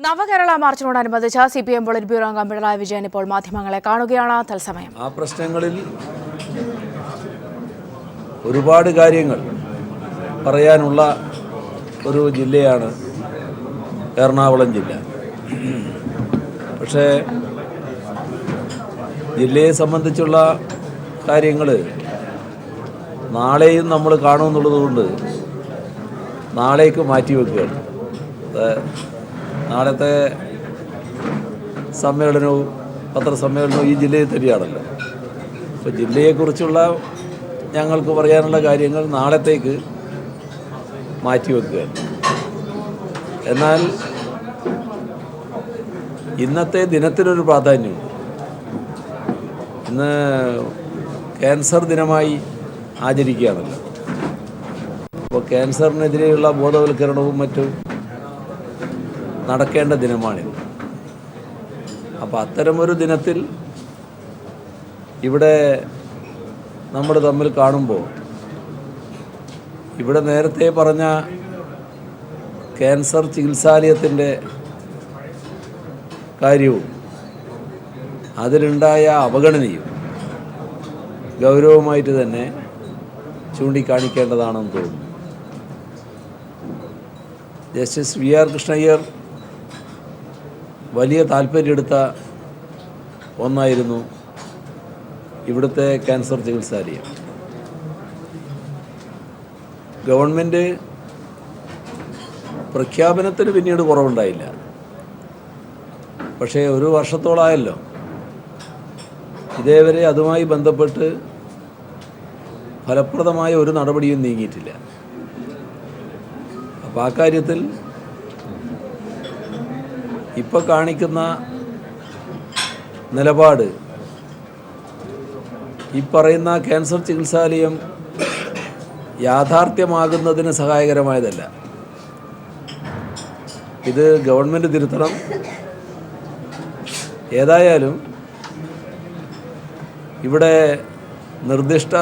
നവകേരള മാർച്ചിനോടനുബന്ധിച്ച് CPM polit bureau അംഗം പിണറായി വിജയൻ ഇപ്പോൾ മാധ്യമങ്ങളെ കാണുകയാണ്. തത്സമയം ആ പ്രശ്നങ്ങളിൽ ഒരുപാട് കാര്യങ്ങൾ പറയാനുള്ള ഒരു ജില്ലയാണ് എറണാകുളം ജില്ല. പക്ഷേ ജില്ലയെ സംബന്ധിച്ചുള്ള കാര്യങ്ങൾ നാളെയും നമ്മൾ കാണുമെന്നുള്ളതുകൊണ്ട് നാളേക്ക് മാറ്റിവെക്കുകയാണ്. നാളത്തെ സമ്മേളനവും പത്രസമ്മേളനവും ഈ ജില്ലയിൽ തന്നെയാണല്ലോ. അപ്പോൾ ജില്ലയെക്കുറിച്ചുള്ള ഞങ്ങൾക്ക് പറയാനുള്ള കാര്യങ്ങൾ നാളത്തേക്ക് മാറ്റിവെക്കുകയാണ്. എന്നാൽ ഇന്നത്തെ ദിനത്തിനൊരു പ്രാധാന്യമുണ്ട്. ഇന്ന് ക്യാൻസർ ദിനമായി ആചരിക്കുകയാണല്ലോ. അപ്പോൾ ക്യാൻസറിനെതിരെയുള്ള ബോധവൽക്കരണവും മറ്റും നടക്കേണ്ട ദിനമാണിത്. അപ്പോൾ അത്തരമൊരു ദിനത്തിൽ ഇവിടെ നമ്മൾ തമ്മിൽ കാണുമ്പോൾ ഇവിടെ നേരത്തെ പറഞ്ഞ ക്യാൻസർ ചികിത്സാലയത്തിൻ്റെ കാര്യവും അതിലുണ്ടായ അവഗണനയും ഗൗരവമായിട്ട് തന്നെ ചൂണ്ടിക്കാണിക്കേണ്ടതാണെന്ന് തോന്നുന്നു. ജസ്റ്റിസ് VR കൃഷ്ണയ്യർ വലിയ താല്പര്യമെടുത്ത ഒന്നായിരുന്നു ഇവിടുത്തെ ക്യാൻസർ ചികിത്സാലയം. ഗവൺമെൻറ് പ്രഖ്യാപനത്തിന് പിന്നീട് കുറവുണ്ടായില്ല. പക്ഷേ ഒരു വർഷത്തോളമായല്ലോ ഇതേവരെ അതുമായി ബന്ധപ്പെട്ട് ഫലപ്രദമായ ഒരു നടപടിയും നീങ്ങിയിട്ടില്ല. അപ്പോൾ ആ കാര്യത്തിൽ ഇപ്പോൾ കാണിക്കുന്ന നിലപാട് ഈ പറയുന്ന ക്യാൻസർ ചികിത്സാലയം യാഥാർത്ഥ്യമാകുന്നതിന് സഹായകരമായതല്ല. ഇത് ഗവൺമെൻറ് തിരുത്തണം. ഏതായാലും ഇവിടെ നിർദ്ദിഷ്ട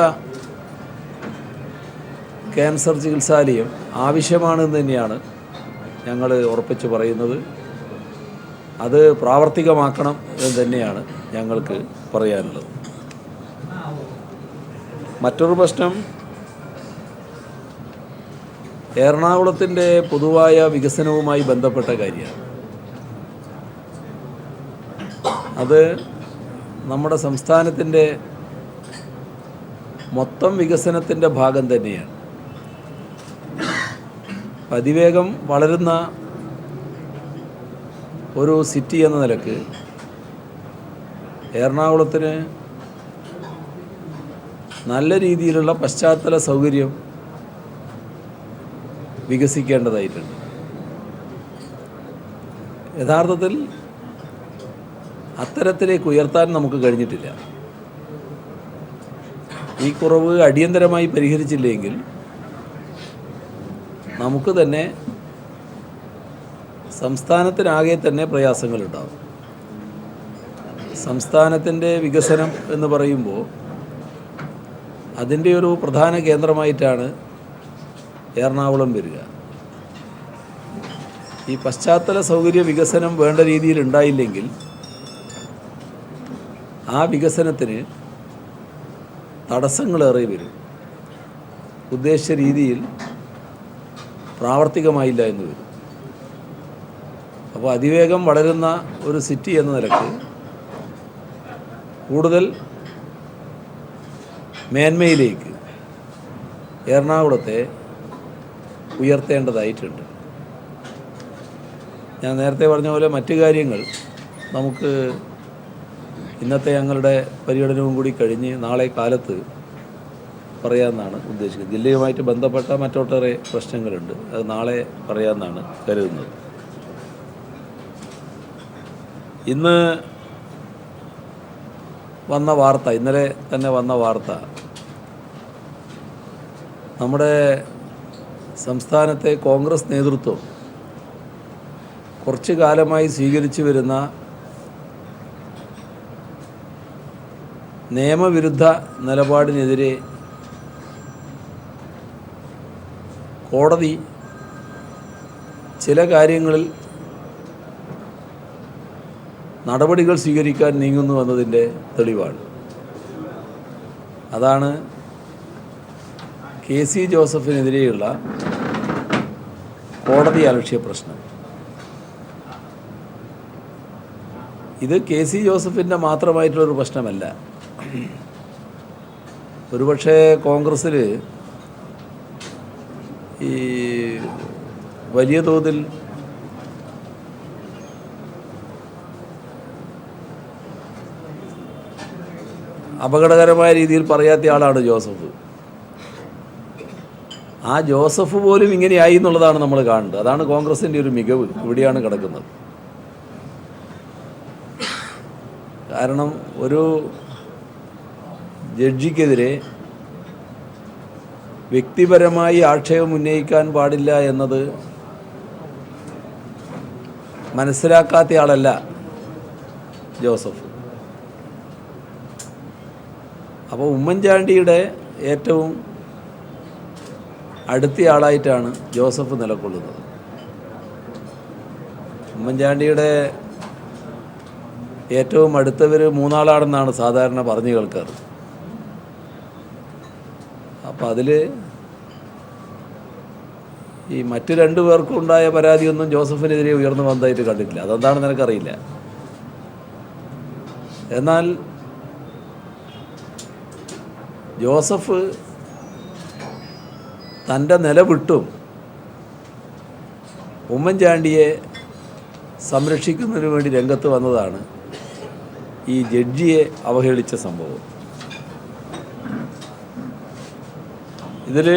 ക്യാൻസർ ചികിത്സാലയം ആവശ്യമാണെന്ന് തന്നെയാണ് ഞങ്ങൾ ഉറപ്പിച്ച് പറയുന്നത്. അത് പ്രാവർത്തികമാക്കണം എന്ന് തന്നെയാണ് ഞങ്ങൾക്ക് പറയാനുള്ളത്. മറ്റൊരു പ്രശ്നം എറണാകുളത്തിൻ്റെ പൊതുവായ വികസനവുമായി ബന്ധപ്പെട്ട കാര്യമാണ്. അത് നമ്മുടെ സംസ്ഥാനത്തിൻ്റെ മൊത്തം വികസനത്തിൻ്റെ ഭാഗം തന്നെയാണ്. അതിവേഗം വളരുന്ന ഒരു സിറ്റി എന്ന നിലക്ക് എറണാകുളത്തിന് നല്ല രീതിയിലുള്ള പശ്ചാത്തല സൗകര്യം വികസിക്കേണ്ടതായിട്ടുണ്ട്. യഥാർത്ഥത്തിൽ അത്തരത്തിലേക്ക് ഉയർത്താൻ നമുക്ക് കഴിഞ്ഞിട്ടില്ല. ഈ കുറവ് അടിയന്തരമായി പരിഹരിച്ചില്ലെങ്കിൽ നമുക്ക് തന്നെ സംസ്ഥാനത്തിനാകെ തന്നെ പ്രയാസങ്ങളുണ്ടാകും. സംസ്ഥാനത്തിൻ്റെ വികസനം എന്ന് പറയുമ്പോൾ അതിൻ്റെ ഒരു പ്രധാന കേന്ദ്രമായിട്ടാണ് എറണാകുളം വരിക. ഈ പശ്ചാത്തല സൗകര്യ വികസനം വേണ്ട രീതിയിൽ ഉണ്ടായില്ലെങ്കിൽ ആ വികസനത്തിന് തടസ്സങ്ങളേറെ വരും. ഉദ്ദേശിച്ച രീതിയിൽ പ്രാവർത്തികമായില്ല എന്ന് വരും. അപ്പോൾ അതിവേഗം വളരുന്ന ഒരു സിറ്റി എന്ന നിലക്ക് കൂടുതൽ മേന്മയിലേക്ക് എറണാകുളത്തെ ഉയർത്തേണ്ടതായിട്ടുണ്ട്. ഞാൻ നേരത്തെ പറഞ്ഞ പോലെ മറ്റു കാര്യങ്ങൾ നമുക്ക് ഇന്നത്തെ ഞങ്ങളുടെ പര്യടനവും കൂടി കഴിഞ്ഞ് നാളെ കാലത്ത് പറയാമെന്നാണ് ഉദ്ദേശിക്കുന്നത്. ജില്ലയുമായിട്ട് ബന്ധപ്പെട്ട മറ്റൊട്ടേറെ പ്രശ്നങ്ങളുണ്ട്. അത് നാളെ പറയാമെന്നാണ് കരുതുന്നത്. ഇന്ന് വന്ന വാർത്ത, ഇന്നലെ തന്നെ വന്ന വാർത്ത, നമ്മുടെ സംസ്ഥാനത്തെ കോൺഗ്രസ് നേതൃത്വം കുറച്ചു കാലമായി സ്വീകരിച്ചു വരുന്ന നിയമവിരുദ്ധ നിലപാടിനെതിരെ കോടതി ചില കാര്യങ്ങളിൽ നടപടികൾ സ്വീകരിക്കാൻ നീങ്ങുന്നു എന്നതിൻ്റെ തെളിവാണ്. അതാണ് കെ സി ജോസഫിനെതിരെയുള്ള കോടതി അലക്ഷ്യ പ്രശ്നം. ഇത് കെ സി ജോസഫിൻ്റെ മാത്രമായിട്ടുള്ളൊരു പ്രശ്നമല്ല. ഒരുപക്ഷെ കോൺഗ്രസ്സിൽ ഈ വലിയ തോതിൽ അപകടകരമായ രീതിയിൽ പറയാത്ത ആളാണ് ജോസഫ്. ആ ജോസഫ് പോലും ഇങ്ങനെയായി എന്നുള്ളതാണ് നമ്മൾ കാണുന്നത്. അതാണ് കോൺഗ്രസിൻ്റെ ഒരു മികവ് ഇവിടെയാണ് കിടക്കുന്നത്. കാരണം ഒരു ജഡ്ജിക്കെതിരെ വ്യക്തിപരമായി ആക്ഷേപം ഉന്നയിക്കാൻ പാടില്ല എന്നത് മനസ്സിലാക്കാത്തയാളല്ല ജോസഫ്. അപ്പോൾ ഉമ്മൻചാണ്ടിയുടെ ഏറ്റവും അടുത്തയാളായിട്ടാണ് ജോസഫ് നിലകൊള്ളുന്നത്. ഉമ്മൻചാണ്ടിയുടെ ഏറ്റവും അടുത്തവർ മൂന്നാളാണെന്നാണ് സാധാരണ പറഞ്ഞു കേൾക്കാറ്. അപ്പോൾ അതിൽ ഈ മറ്റ് രണ്ടു പേർക്കും ഉണ്ടായ പരാതിയൊന്നും ജോസഫിനെതിരെ ഉയർന്നു വന്നതായിട്ട് കണ്ടിട്ടില്ല. അതെന്താണെന്ന് എനിക്കറിയില്ല. എന്നാൽ ജോസഫ് തൻ്റെ നില വിട്ടും ഉമ്മൻചാണ്ടിയെ സംരക്ഷിക്കുന്നതിന് വേണ്ടി രംഗത്ത് വന്നതാണ് ഈ ജഡ്ജിയെ അവഹേളിച്ച സംഭവം. ഇതിൽ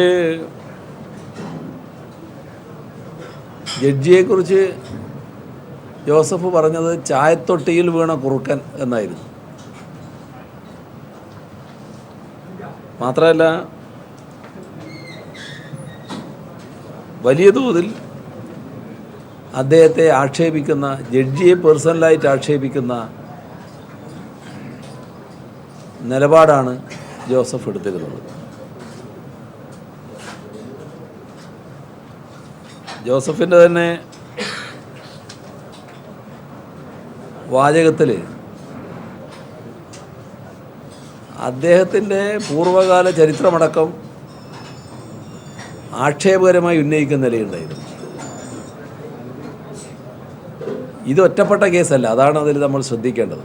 ജഡ്ജിയെക്കുറിച്ച് ജോസഫ് പറഞ്ഞത് ചായത്തൊട്ടിയിൽ വീണ കുറുക്കൻ എന്നായിരുന്നു. മാത്രമല്ല വലിയ തോതിൽ അദ്ദേഹത്തെ ആക്ഷേപിക്കുന്ന, ജഡ്ജിയെ പേഴ്സണലായിട്ട് ആക്ഷേപിക്കുന്ന നിലപാടാണ് ജോസഫ് എടുത്തിരുന്നത്. ജോസഫിൻ്റെ തന്നെ വാചകത്തിൽ അദ്ദേഹത്തിൻ്റെ പൂർവ്വകാല ചരിത്രമടക്കം ആക്ഷേപകരമായി ഉന്നയിക്കുന്ന നിലയുണ്ടായിരുന്നു. ഇത് ഒറ്റപ്പെട്ട കേസല്ല, അതാണ് അതിൽ നമ്മൾ ശ്രദ്ധിക്കേണ്ടത്.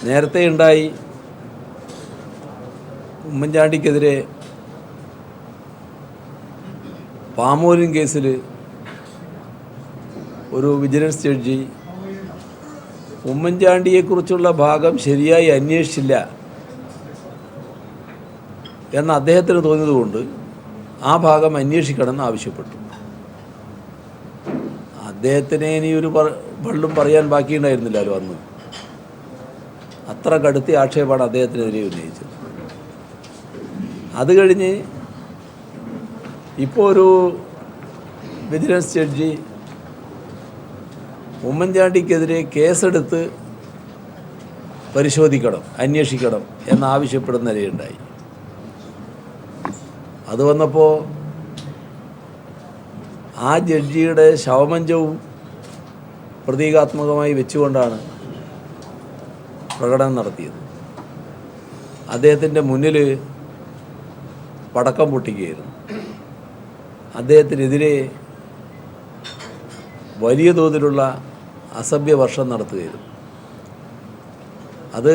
നേരത്തെ ഉണ്ടായി ഉമ്മൻചാണ്ടിക്കെതിരെ പാമോലിൻ കേസിൽ ഒരു വിജിലൻസ് ജഡ്ജി ഉമ്മൻചാണ്ടിയെക്കുറിച്ചുള്ള ഭാഗം ശരിയായി അന്വേഷിച്ചില്ല എന്ന് അദ്ദേഹത്തിന് തോന്നിയതുകൊണ്ട് ആ ഭാഗം അന്വേഷിക്കണമെന്ന് ആവശ്യപ്പെട്ടു. അദ്ദേഹത്തിന് ഇനി ഒരു പള്ളും പറയാൻ ബാക്കിയുണ്ടായിരുന്നില്ലല്ലോ അന്ന്. അത്ര കടുത്ത ആക്ഷേപമാണ് അദ്ദേഹത്തിനെതിരെ ഉന്നയിച്ചത്. അത് കഴിഞ്ഞ് ഇപ്പോൾ ഒരു വിജിലൻസ് ജഡ്ജി ഉമ്മൻചാണ്ടിക്കെതിരെ കേസെടുത്ത് പരിശോധിക്കണം, അന്വേഷിക്കണം എന്നാവശ്യപ്പെടുന്ന നിലയുണ്ടായി. അത് വന്നപ്പോൾ ആ ജഡ്ജിയുടെ ശവമഞ്ചവും പ്രതീകാത്മകമായി വെച്ചുകൊണ്ടാണ് പ്രകടനം നടത്തിയത്. അദ്ദേഹത്തിൻ്റെ മുന്നിൽ പടക്കം പൊട്ടിക്കുകയായിരുന്നു. അദ്ദേഹത്തിനെതിരെ വലിയ തോതിലുള്ള അസഭ്യവർഷം നടത്തുകയായിരുന്നു. അത്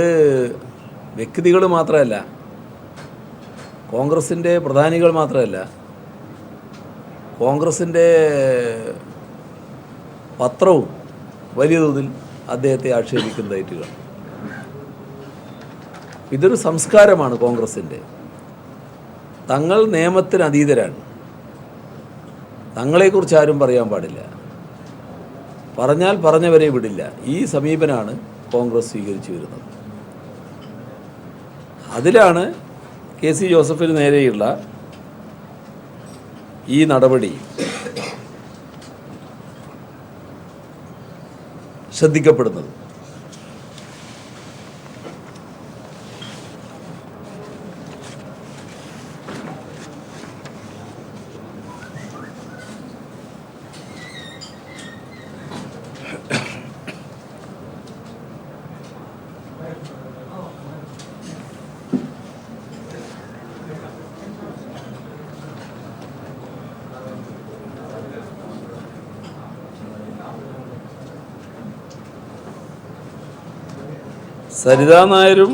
വ്യക്തികൾ മാത്രമല്ല, കോൺഗ്രസിൻ്റെ പ്രധാനികൾ മാത്രമല്ല, കോൺഗ്രസിൻ്റെ പത്രവും വലിയ തോതിൽ അദ്ദേഹത്തെ ആക്ഷേപിക്കുന്നതായിട്ട് കാണും. ഇതൊരു സംസ്കാരമാണ് കോൺഗ്രസിൻ്റെ. തങ്ങൾ നിയമത്തിന് അതീതരാണ്. തങ്ങളെക്കുറിച്ച് ആരും പറയാൻ പാടില്ല, പറഞ്ഞാൽ പറഞ്ഞവരെ വിടില്ല. ഈ സമീപനമാണ് കോൺഗ്രസ് സ്വീകരിച്ചു വരുന്നത്. അതിലാണ് കെ സി ജോസഫിന് നേരെയുള്ള ഈ നടപടി ശ്രദ്ധിക്കപ്പെടുന്നത്. സരിതാ നായരും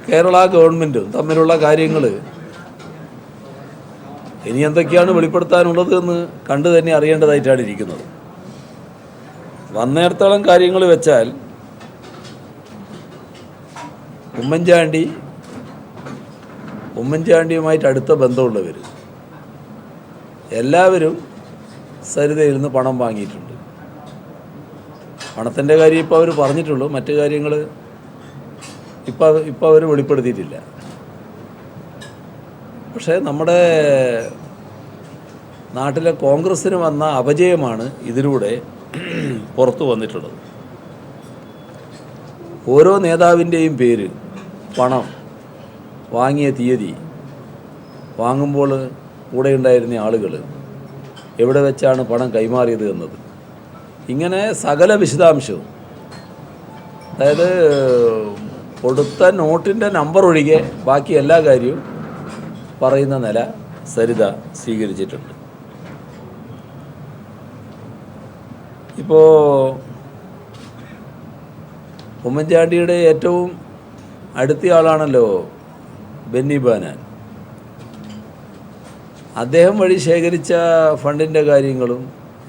കേരള ഗവൺമെൻറ്റും തമ്മിലുള്ള കാര്യങ്ങൾ ഇനി എന്തൊക്കെയാണ് വെളിപ്പെടുത്താനുള്ളത് എന്ന് കണ്ടു തന്നെ അറിയേണ്ടതായിട്ടാണ് ഇരിക്കുന്നത്. വന്നിടത്തോളം കാര്യങ്ങൾ വെച്ചാൽ ഉമ്മൻചാണ്ടിയുമായിട്ട് അടുത്ത ബന്ധമുള്ളവർ എല്ലാവരും സരിതയിൽ നിന്ന് പണം വാങ്ങിയിട്ടുണ്ട്. പണത്തിൻ്റെ കാര്യം ഇപ്പോൾ അവർ പറഞ്ഞിട്ടുള്ളൂ, മറ്റു കാര്യങ്ങൾ ഇപ്പോൾ അവർ വെളിപ്പെടുത്തിയിട്ടില്ല. പക്ഷേ നമ്മുടെ നാട്ടിലെ കോൺഗ്രസ്സിന് വന്ന അപജയമാണ് ഇതിലൂടെ പുറത്തു വന്നിട്ടുള്ളത്. ഓരോ നേതാവിൻ്റെയും പേര്, പണം വാങ്ങിയ തീയതി, വാങ്ങുമ്പോൾ കൂടെ ഉണ്ടായിരുന്ന ആളുകൾ, എവിടെ വെച്ചാണ് പണം കൈമാറിയത് എന്നത്, ഇങ്ങനെ സകല വിശദാംശവും, അതായത് കൊടുത്ത നോട്ടിൻ്റെ നമ്പർ ഒഴികെ ബാക്കി എല്ലാ കാര്യവും പറയുന്ന നില സരിത സ്വീകരിച്ചിട്ടുണ്ട്. ഇപ്പോൾ ഉമ്മൻചാണ്ടിയുടെ ഏറ്റവും അടുത്ത ആളാണല്ലോ ബെന്നി ബെഹനാൻ. അദ്ദേഹം വഴി ശേഖരിച്ച ഫണ്ടിൻ്റെ കാര്യങ്ങളും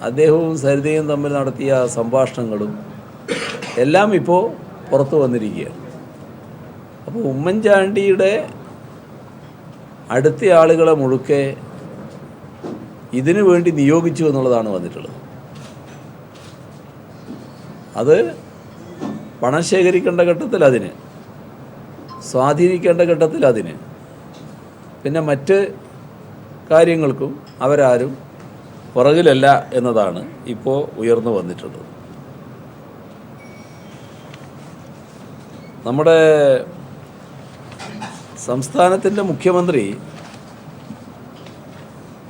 അദ്ദേഹവും സരിതയും തമ്മിൽ നടത്തിയ സംഭാഷണങ്ങളും എല്ലാം ഇപ്പോൾ പുറത്തു വന്നിരിക്കുകയാണ്. അപ്പോൾ ഉമ്മൻചാണ്ടിയുടെ അടുത്ത ആളുകളെ മുഴുക്കെ ഇതിനു വേണ്ടി നിയോഗിച്ചു എന്നുള്ളതാണ് വന്നിട്ടുള്ളത്. അത് പണം ശേഖരിക്കേണ്ട ഘട്ടത്തിൽ അതിന്, സ്വാധീനിക്കേണ്ട ഘട്ടത്തിൽ അതിന്, പിന്നെ മറ്റ് കാര്യങ്ങൾക്കും അവരാരും പുറകിലല്ല എന്നതാണ് ഇപ്പോൾ ഉയർന്നു വന്നിട്ടുള്ളത്. നമ്മുടെ സംസ്ഥാനത്തിൻ്റെ മുഖ്യമന്ത്രി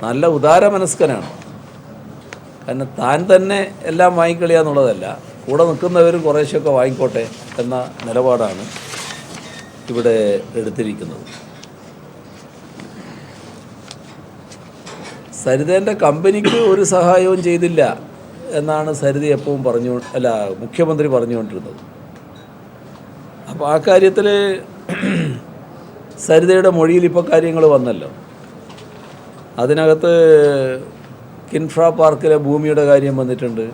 നല്ല ഉദാരമനസ്കനാണ്. കാരണം താൻ തന്നെ എല്ലാം വാങ്ങിക്കളിയുക എന്നുള്ളതല്ല, കൂടെ നിൽക്കുന്നവരും കുറേശ്ശൊക്കെ വാങ്ങിക്കോട്ടെ എന്ന നിലപാടാണ് ഇവിടെ എടുത്തിരിക്കുന്നത്. സരിതേൻ്റെ കമ്പനിക്ക് ഒരു സഹായവും ചെയ്തില്ല എന്നാണ് സരിത എപ്പോഴും മുഖ്യമന്ത്രി പറഞ്ഞുകൊണ്ടിരുന്നത്. അപ്പോൾ ആ കാര്യത്തിൽ സരിതയുടെ മൊഴിയിൽ ഇപ്പോൾ കാര്യങ്ങൾ വന്നല്ലോ. അതിനകത്ത് കിൻഫ്ര പാർക്കിലെ ഭൂമിയുടെ കാര്യം വന്നിട്ടുണ്ട്,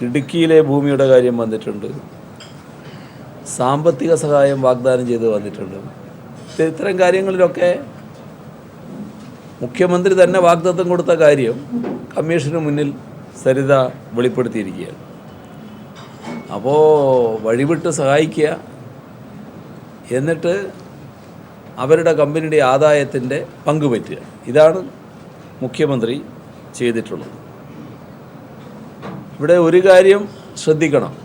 ഇടുക്കിയിലെ ഭൂമിയുടെ കാര്യം വന്നിട്ടുണ്ട്, സാമ്പത്തിക സഹായം വാഗ്ദാനം ചെയ്ത് വന്നിട്ടുണ്ട്. ഇത്തരം കാര്യങ്ങളിലൊക്കെ മുഖ്യമന്ത്രി തന്നെ വാഗ്ദത്തം കൊടുത്ത കാര്യം കമ്മീഷന് മുന്നിൽ സരിത വെളിപ്പെടുത്തിയിരിക്കുകയാണ്. അപ്പോൾ വഴിവിട്ട് സഹായിക്കുക, എന്നിട്ട് അവരുടെ കമ്പനിയുടെ ആദായത്തിൻ്റെ പങ്കുപറ്റുക, ഇതാണ് മുഖ്യമന്ത്രി ചെയ്തിട്ടുള്ളത്. ഇവിടെ ഒരു കാര്യം ശ്രദ്ധിക്കണം,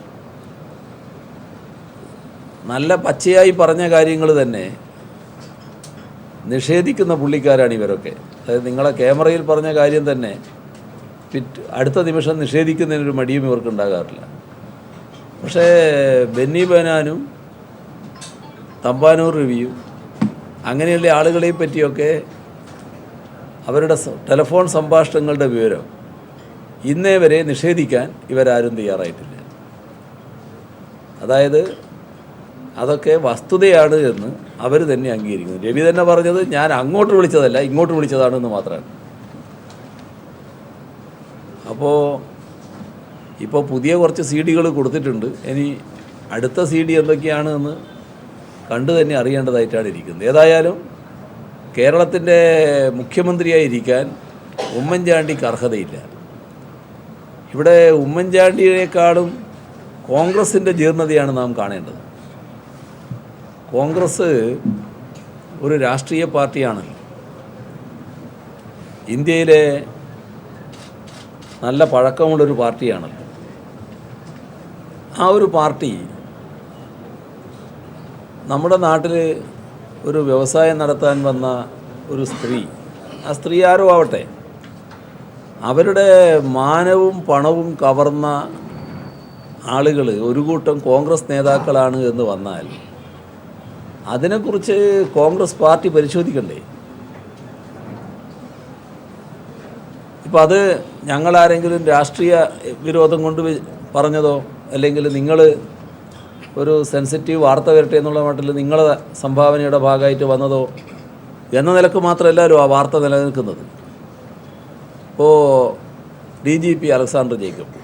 നല്ല പച്ചയായി പറഞ്ഞ കാര്യങ്ങൾ തന്നെ നിഷേധിക്കുന്ന പുള്ളിക്കാരാണ് ഇവരൊക്കെ. അതായത് നിങ്ങളെ ക്യാമറയിൽ പറഞ്ഞ കാര്യം തന്നെ അടുത്ത നിമിഷം നിഷേധിക്കുന്നതിനൊരു മടിയും ഇവർക്ക് ഉണ്ടാകാറില്ല. പക്ഷേ ബെന്നി ബെഹനാനും തമ്പാനൂർ രവിയും അങ്ങനെയുള്ള ആളുകളെ പറ്റിയൊക്കെ അവരുടെ ടെലിഫോൺ സംഭാഷണങ്ങളുടെ വിവരം ഇന്നേ വരെ നിഷേധിക്കാൻ ഇവരാരും തയ്യാറായിട്ടില്ല. അതായത് അതൊക്കെ വസ്തുതയാണ് എന്ന് അവർ തന്നെ അംഗീകരിക്കുന്നു. രവി തന്നെ പറഞ്ഞത് ഞാൻ അങ്ങോട്ട് വിളിച്ചതല്ല, ഇങ്ങോട്ട് വിളിച്ചതാണെന്ന് മാത്രമാണ്. ഇപ്പോൾ പുതിയ കുറച്ച് CD കൊടുത്തിട്ടുണ്ട്. ഇനി അടുത്ത CD എന്തൊക്കെയാണ് എന്ന് കണ്ടു തന്നെ അറിയേണ്ടതായിട്ടാണ് ഇരിക്കുന്നത്. ഏതായാലും കേരളത്തിൻ്റെ മുഖ്യമന്ത്രിയായിരിക്കാൻ ഉമ്മൻചാണ്ടിക്ക് അർഹതയില്ല. ഇവിടെ ഉമ്മൻചാണ്ടിയേക്കാളും കോൺഗ്രസിൻ്റെ ജീർണതയാണ് നാം കാണേണ്ടത്. കോൺഗ്രസ് ഒരു രാഷ്ട്രീയ പാർട്ടിയാണല്ലോ, ഇന്ത്യയിലെ നല്ല പഴക്കമുള്ളൊരു പാർട്ടിയാണല്ലോ. ആ ഒരു പാർട്ടി നമ്മുടെ നാട്ടിൽ ഒരു വ്യവസായം നടത്താൻ വന്ന ഒരു സ്ത്രീ, ആ സ്ത്രീ ആരോ ആവട്ടെ, അവരുടെ മാനവും പണവും കവർന്ന ആളുകൾ ഒരു കൂട്ടം കോൺഗ്രസ് നേതാക്കളാണ് എന്ന് വന്നാൽ അതിനെക്കുറിച്ച് കോൺഗ്രസ് പാർട്ടി പരിശോധിക്കണ്ടേ? ഇപ്പം അത് ഞങ്ങളാരെങ്കിലും രാഷ്ട്രീയ വിരോധം കൊണ്ട് പറഞ്ഞതോ അല്ലെങ്കിൽ നിങ്ങൾ ഒരു സെൻസിറ്റീവ് വാർത്ത വരട്ടെ എന്നുള്ള മട്ടിൽ നിങ്ങളെ സംഭാവനയുടെ ഭാഗമായിട്ട് വന്നതോ എന്ന നിലക്ക് മാത്രമല്ലല്ലോ ആ വാർത്ത നിലനിൽക്കുന്നത്. ഇപ്പോൾ DGP അലക്സാണ്ടർ ജേക്കബ്,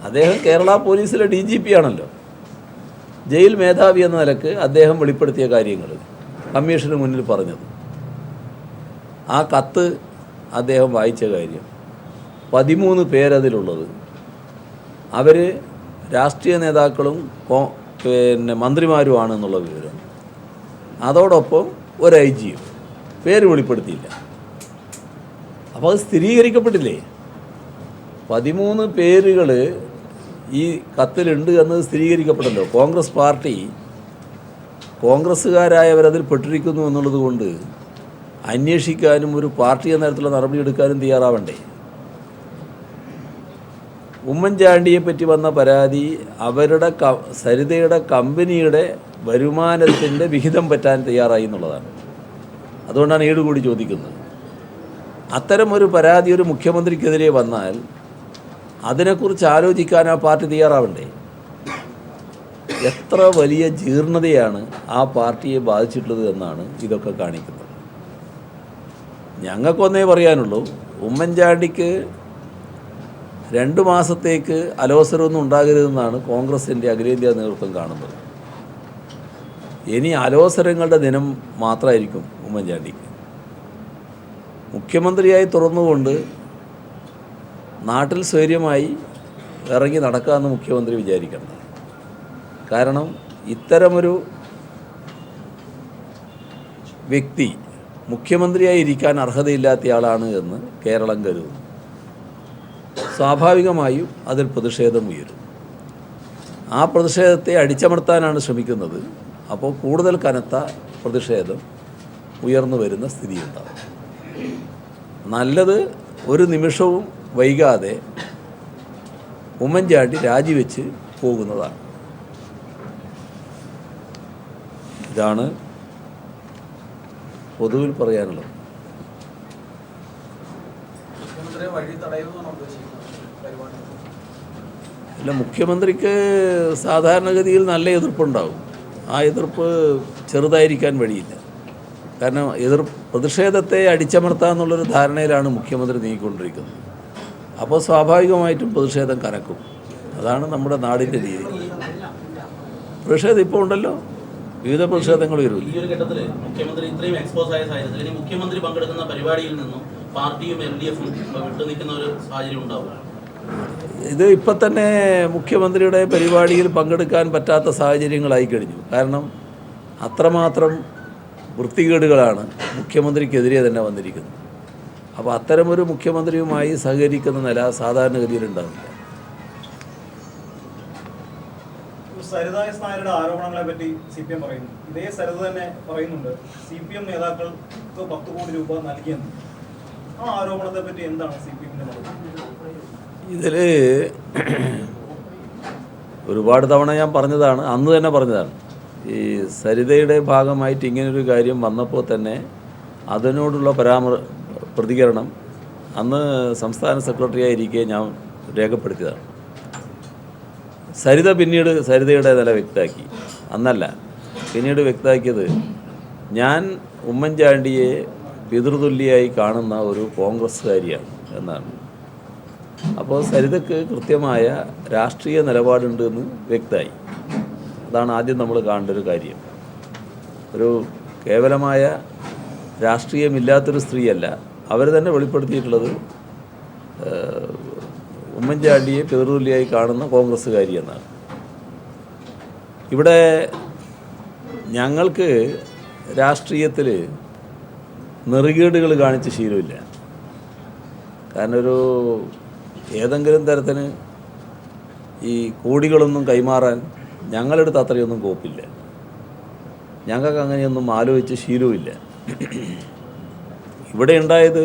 അദ്ദേഹം കേരള പോലീസിലെ DGP ആണല്ലോ. ജയിൽ മേധാവി എന്ന നിലക്ക് അദ്ദേഹം വെളിപ്പെടുത്തിയ കാര്യങ്ങൾ കമ്മീഷന് മുന്നിൽ പറഞ്ഞത്, ആ കത്ത് അദ്ദേഹം വായിച്ച കാര്യം, 13 പേരതിലുള്ളത് അവർ രാഷ്ട്രീയ നേതാക്കളും മന്ത്രിമാരുമാണ് എന്നുള്ള വിവരം, അതോടൊപ്പം ഒരു IG-യും പേര് വെളിപ്പെടുത്തിയില്ല. അപ്പോൾ അത് സ്ഥിരീകരിക്കപ്പെട്ടില്ലേ? 13 പേരുകൾ ഈ കത്തിലുണ്ട് എന്നത് സ്ഥിരീകരിക്കപ്പെട്ടല്ലോ. കോൺഗ്രസ് പാർട്ടി കോൺഗ്രസ്സുകാരായവരതിൽ പെട്ടിരിക്കുന്നു എന്നുള്ളത് കൊണ്ട് അന്വേഷിക്കാനും ഒരു പാർട്ടി എന്ന തരത്തിലുള്ള നടപടിയെടുക്കാനും തയ്യാറാവണ്ടേ? ഉമ്മൻചാണ്ടിയെ പറ്റി വന്ന പരാതി അവരുടെ സരിതയുടെ കമ്പനിയുടെ വരുമാനത്തിൻ്റെ വിഹിതം പറ്റാൻ തയ്യാറായി എന്നുള്ളതാണ്. അതുകൊണ്ടാണ് 7 കോടി ചോദിക്കുന്നത്. അത്തരമൊരു പരാതി ഒരു മുഖ്യമന്ത്രിക്കെതിരെ വന്നാൽ അതിനെക്കുറിച്ച് ആലോചിക്കാൻ ആ പാർട്ടി തയ്യാറാവണ്ടേ? എത്ര വലിയ ജീർണതയാണ് ആ പാർട്ടിയെ ബാധിച്ചിട്ടുള്ളത് എന്നാണ് ഇതൊക്കെ കാണിക്കുന്നത്. ഞങ്ങൾക്കൊന്നേ പറയാനുള്ളൂ, ഉമ്മൻചാണ്ടിക്ക് 2 മാസത്തേക്ക് അലോസരമൊന്നും ഉണ്ടാകരുതെന്നാണ് കോൺഗ്രസിൻ്റെ അഖിലേന്ത്യാ നേതൃത്വം കാണുന്നത്. ഇനി അലോസരങ്ങളുടെ ദിനം മാത്രമായിരിക്കും ഉമ്മൻചാണ്ടിക്ക്. മുഖ്യമന്ത്രിയായി തുറന്നുകൊണ്ട് നാട്ടിൽ സ്വൈര്യമായി ഇറങ്ങി നടക്കാമെന്ന് മുഖ്യമന്ത്രി വിചാരിക്കണം. കാരണം ഇത്തരമൊരു വ്യക്തി മുഖ്യമന്ത്രിയായി ഇരിക്കാൻ അർഹതയില്ലാത്തയാളാണ് എന്ന് കേരളം കരുതുന്നു. സ്വാഭാവികമായും അതിൽ പ്രതിഷേധം ഉയരും. ആ പ്രതിഷേധത്തെ അടിച്ചമർത്താനാണ് ശ്രമിക്കുന്നത്. അപ്പോൾ കൂടുതൽ കനത്ത പ്രതിഷേധം ഉയർന്നു വരുന്ന സ്ഥിതിയുണ്ടാകും. നല്ലത് ഒരു നിമിഷവും വൈകാതെ ഉമ്മൻചാണ്ടി രാജിവെച്ച് പോകുന്നതാണ്. ഇതാണ് പൊതുവിൽ പറയാനുള്ളത്. അല്ല, മുഖ്യമന്ത്രിക്ക് സാധാരണഗതിയിൽ നല്ല എതിർപ്പുണ്ടാവും. ആ എതിർപ്പ് ചെറുതായിരിക്കാൻ വഴിയില്ല. കാരണം പ്രതിഷേധത്തെ അടിച്ചമർത്താമെന്നുള്ളൊരു ധാരണയിലാണ് മുഖ്യമന്ത്രി നീങ്ങിക്കൊണ്ടിരിക്കുന്നത്. അപ്പോൾ സ്വാഭാവികമായിട്ടും പ്രതിഷേധം കനക്കും. അതാണ് നമ്മുടെ നാടിൻ്റെ രീതി. പ്രതിഷേധം ഇപ്പോൾ ഉണ്ടല്ലോ, വിവിധ പ്രതിഷേധങ്ങൾ വരും. ഈ ഒരു ഘട്ടത്തിൽ മുഖ്യമന്ത്രി ഇത്രയും എക്സ്പോസ് ആയ സാഹചര്യത്തിൽ ഇനി മുഖ്യമന്ത്രി പങ്കെടുക്കുന്ന പരിപാടിയിൽ നിന്നും പാർട്ടിയും LDF-ഉം വിട്ടുനിൽക്കുന്ന ഒരു സാഹചര്യം ഉണ്ടാവും. ഇത് ഇപ്പം തന്നെ മുഖ്യമന്ത്രിയുടെ പരിപാടിയിൽ പങ്കെടുക്കാൻ പറ്റാത്ത സാഹചര്യങ്ങളായി കഴിഞ്ഞു. കാരണം അത്രമാത്രം വൃത്തികേടുകളാണ് മുഖ്യമന്ത്രിക്കെതിരെ തന്നെ വന്നിരിക്കുന്നത്. അപ്പോൾ അത്തരമൊരു മുഖ്യമന്ത്രിയുമായി സഹകരിക്കുന്ന നില സാധാരണഗതിയിലുണ്ടാവില്ല. സരിത എസ് നായരുടെ ആരോപണങ്ങളെ പറ്റി CPM പറയുന്നു. ഇതേ സരിത തന്നെ പറയുന്നുണ്ട് CPM നേതാക്കൾക്ക് 10 കോടി രൂപ നൽകിയെന്ന്. ആ ആരോപണത്തെ പറ്റി എന്താണ് CPM-ന്റെ മറുപടി? ഇതിൽ ഒരുപാട് തവണ ഞാൻ പറഞ്ഞതാണ്, അന്ന് തന്നെ പറഞ്ഞതാണ്. ഈ സരിതയുടെ ഭാഗമായിട്ട് ഇങ്ങനൊരു കാര്യം വന്നപ്പോൾ തന്നെ അതിനോടുള്ള പ്രതികരണം അന്ന് സംസ്ഥാന സെക്രട്ടറി ആയിരിക്കെ ഞാൻ രേഖപ്പെടുത്തിയതാണ്. സരിത പിന്നീട് സരിതയുടെ നില വ്യക്തമാക്കി. അന്നല്ല, പിന്നീട് വ്യക്തമാക്കിയത് ഞാൻ ഉമ്മൻചാണ്ടിയെ പിതൃതുല്യായി കാണുന്ന ഒരു കോൺഗ്രസ്സുകാരിയാണ് എന്നാണ്. അപ്പോൾ സരിതയ്ക്ക് കൃത്യമായ രാഷ്ട്രീയ നിലപാടുണ്ട് എന്ന് വ്യക്തമായി. അതാണ് ആദ്യം നമ്മൾ കാണേണ്ട ഒരു കാര്യം. ഒരു കേവലമായ രാഷ്ട്രീയമില്ലാത്തൊരു സ്ത്രീയല്ല. അവർ തന്നെ വെളിപ്പെടുത്തിയിട്ടുള്ളത് ഉമ്മൻചാണ്ടിയെ പിതൃതുല്യായി കാണുന്ന കോൺഗ്രസ്സുകാരി എന്നാണ്. ഇവിടെ ഞങ്ങൾക്ക് രാഷ്ട്രീയത്തിൽ നെറുകേടുകൾ കാണിച്ച് ശീലമില്ല. കാരണം ഏതെങ്കിലും തരത്തിന് ഈ കോടികളൊന്നും കൈമാറാൻ ഞങ്ങളെടുത്ത് അത്രയൊന്നും കോപ്പില്ല. ഞങ്ങൾക്ക് അങ്ങനെയൊന്നും ആലോചിച്ച് ശീലവുമില്ല. ഇവിടെ ഉണ്ടായത്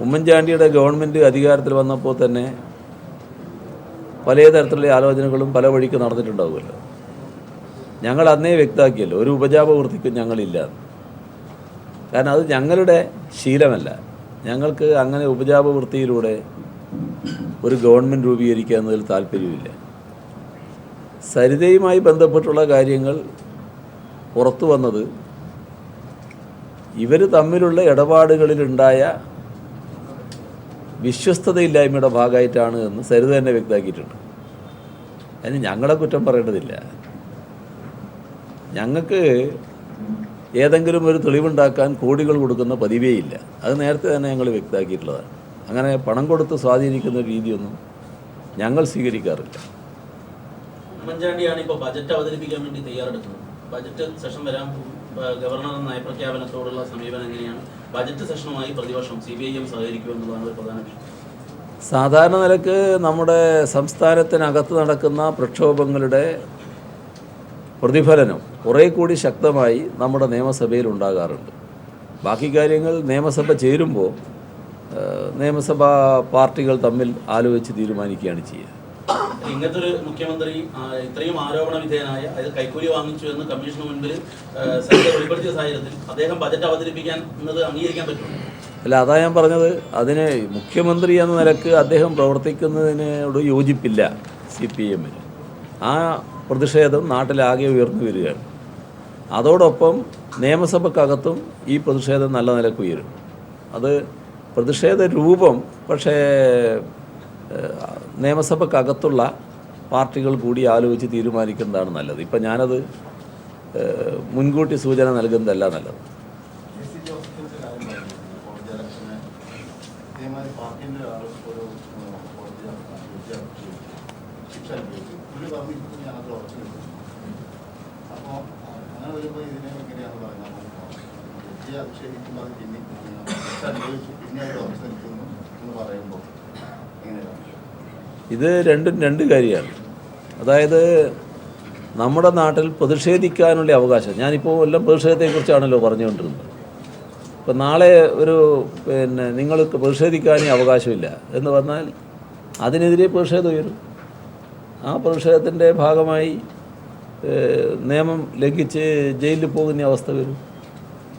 ഉമ്മൻചാണ്ടിയുടെ ഗവൺമെൻറ് അധികാരത്തിൽ വന്നപ്പോൾ തന്നെ പല തരത്തിലുള്ള ആലോചനകളും പല വഴിക്ക് നടന്നിട്ടുണ്ടാവുമല്ലോ. ഞങ്ങൾ അന്നേ വ്യക്തമാക്കിയല്ലോ, ഒരു ഉപജാപവൃത്തിക്കും ഞങ്ങളില്ല. കാരണം അത് ഞങ്ങളുടെ ശീലമല്ല. ഞങ്ങൾക്ക് അങ്ങനെ ഉപജാപവൃത്തിയിലൂടെ ഒരു ഗവൺമെൻറ് രൂപീകരിക്കുക എന്നതിൽ താല്പര്യമില്ല. സരിതയുമായി ബന്ധപ്പെട്ടുള്ള കാര്യങ്ങൾ പുറത്തു വന്നത് ഇവർ തമ്മിലുള്ള ഇടപാടുകളിലുണ്ടായ വിശ്വസ്തതയില്ലായ്മയുടെ ഭാഗമായിട്ടാണ് എന്ന് സരിത തന്നെ വ്യക്തമാക്കിയിട്ടുണ്ട്. അതിന് ഞങ്ങളെ കുറ്റം പറയേണ്ടതില്ല. ഞങ്ങൾക്ക് ഏതെങ്കിലും ഒരു തെളിവുണ്ടാക്കാൻ കോടികൾ കൊടുക്കുന്ന പതിവേ ഇല്ല. അത് നേരത്തെ തന്നെ ഞങ്ങൾ വ്യക്തമാക്കിയിട്ടുള്ളതാണ്. അങ്ങനെ പണം കൊടുത്ത് സ്വാധീനിക്കുന്ന രീതിയൊന്നും ഞങ്ങൾ സ്വീകരിക്കാറില്ല. ഉമ്മൻചാണ്ടിയാണ് ഇപ്പോൾ ബജറ്റ് അവതരിപ്പിക്കാൻ വേണ്ടി തയ്യാറെടുക്കുന്നത്. ബജറ്റ് സെഷൻ വരാൻ ഗവർണറുടെ നയപ്രഖ്യാപനത്തോടുള്ള സമീപനം എങ്ങനെയാണ്? ബജറ്റ് സെഷനുമായി പ്രതിപക്ഷം CPIM സഹകരിക്കുമെന്നുള്ളതാണ് ഒരു പ്രധാന വിഷയം. സാധാരണ നിലക്ക് നമ്മുടെ സംസ്ഥാനത്തിനകത്ത് നടക്കുന്ന പ്രക്ഷോഭങ്ങളുടെ പ്രതിഫലനം കുറേ കൂടി ശക്തമായി നമ്മുടെ നിയമസഭയിൽ ഉണ്ടാകാറുണ്ട്. ബാക്കി കാര്യങ്ങൾ നിയമസഭ ചേരുമ്പോൾ നിയമസഭാ പാർട്ടികൾ തമ്മിൽ ആലോചിച്ച് തീരുമാനിക്കുകയാണ് ചെയ്യുക. ഇങ്ങനത്തെ ഒരു മുഖ്യമന്ത്രി ഇത്രയും ആരോപണ വിധേയനായ അത് കൈക്കൂലി വാങ്ങിച്ചു എന്ന് കമ്മീഷന് മുൻപിൽ വെളിപ്പെടുത്തിയ സാഹചര്യത്തിൽ അദ്ദേഹം ബജറ്റ് അവതരിപ്പിക്കാൻ എന്നത് അംഗീകരിക്കാൻ പറ്റും? അല്ല, അതാ ഞാൻ പറഞ്ഞത്. അതിന് മുഖ്യമന്ത്രി എന്ന നിലക്ക് അദ്ദേഹം പ്രവർത്തിക്കുന്നതിനോട് യോജിപ്പില്ല CPM-ന്. ആ പ്രതിഷേധം നാട്ടിലാകെ ഉയർന്നു വരികയാണ്. അതോടൊപ്പം നിയമസഭക്കകത്തും ഈ പ്രതിഷേധം നല്ല നിലക്ക് ഉയരും. അത് പ്രതിഷേധ രൂപം പക്ഷേ നിയമസഭക്കകത്തുള്ള പാർട്ടികൾ കൂടി ആലോചിച്ച് തീരുമാനിക്കുന്നതാണ് നല്ലത്. ഇപ്പം ഞാനത് മുൻകൂട്ടി സൂചന നൽകുന്നതല്ല നല്ലത്. ഇത് രണ്ടും രണ്ട് കാര്യമാണ്. അതായത് നമ്മുടെ നാട്ടിൽ പ്രതിഷേധിക്കാനുള്ള അവകാശം, ഞാനിപ്പോൾ എല്ലാം പ്രതിഷേധത്തെക്കുറിച്ചാണല്ലോ പറഞ്ഞുകൊണ്ടിരുന്നത്. ഇപ്പം നാളെ നിങ്ങൾക്ക് പ്രതിഷേധിക്കാനേ അവകാശമില്ല എന്ന് പറഞ്ഞാൽ അതിനെതിരെ പ്രതിഷേധം ഉയരും. ആ പ്രതിഷേധത്തിൻ്റെ ഭാഗമായി നിയമം ലംഘിച്ച് ജയിലിൽ പോകുന്ന അവസ്ഥ വരും.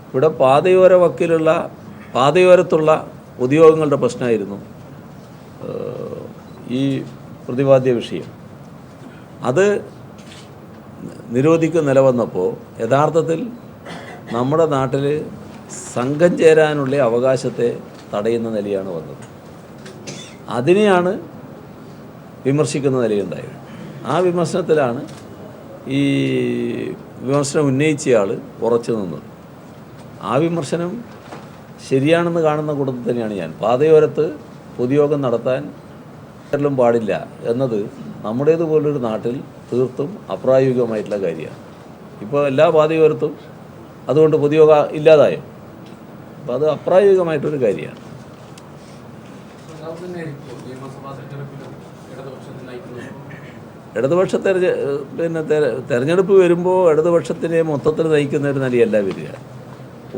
ഇവിടെ പാതയോരത്തുള്ള ഉദ്യോഗങ്ങളുടെ പ്രശ്നമായിരുന്നു ഈ പ്രതിപാദ്യ വിഷയം. അത് നിരോധിക്കുന്ന നിലവന്നപ്പോൾ യഥാർത്ഥത്തിൽ നമ്മുടെ നാട്ടിൽ സംഘം ചേരാനുള്ള അവകാശത്തെ തടയുന്ന നിലയാണ് വന്നത്. അതിനെയാണ് വിമർശിക്കുന്ന നിലയുണ്ടായത്. ആ വിമർശനത്തിലാണ് ഈ വിമർശനം ഉന്നയിച്ചയാൾ ഉറച്ചു നിന്നത്. ആ വിമർശനം ശരിയാണെന്ന് കാണുന്ന കൂട്ടത്തിൽ തന്നെയാണ് ഞാൻ. പാതയോരത്ത് പൊതുയോഗം നടത്താൻ പാടില്ല എന്നത് നമ്മുടേതുപോലൊരു നാട്ടിൽ തീർത്തും അപ്രായോഗികമായിട്ടുള്ള കാര്യമാണ്. ഇപ്പോൾ എല്ലാ പാതയോരത്തും അതുകൊണ്ട് പൊതുയോഗം ഇല്ലാതായോ? അപ്പോൾ അത് അപ്രായോഗികമായിട്ടൊരു കാര്യമാണ്. ഇടതുപക്ഷ തെരഞ്ഞെടുപ്പ് വരുമ്പോൾ ഇടതുപക്ഷത്തിനെ മൊത്തത്തിൽ നയിക്കുന്ന ഒരു നിലയല്ല വരിക.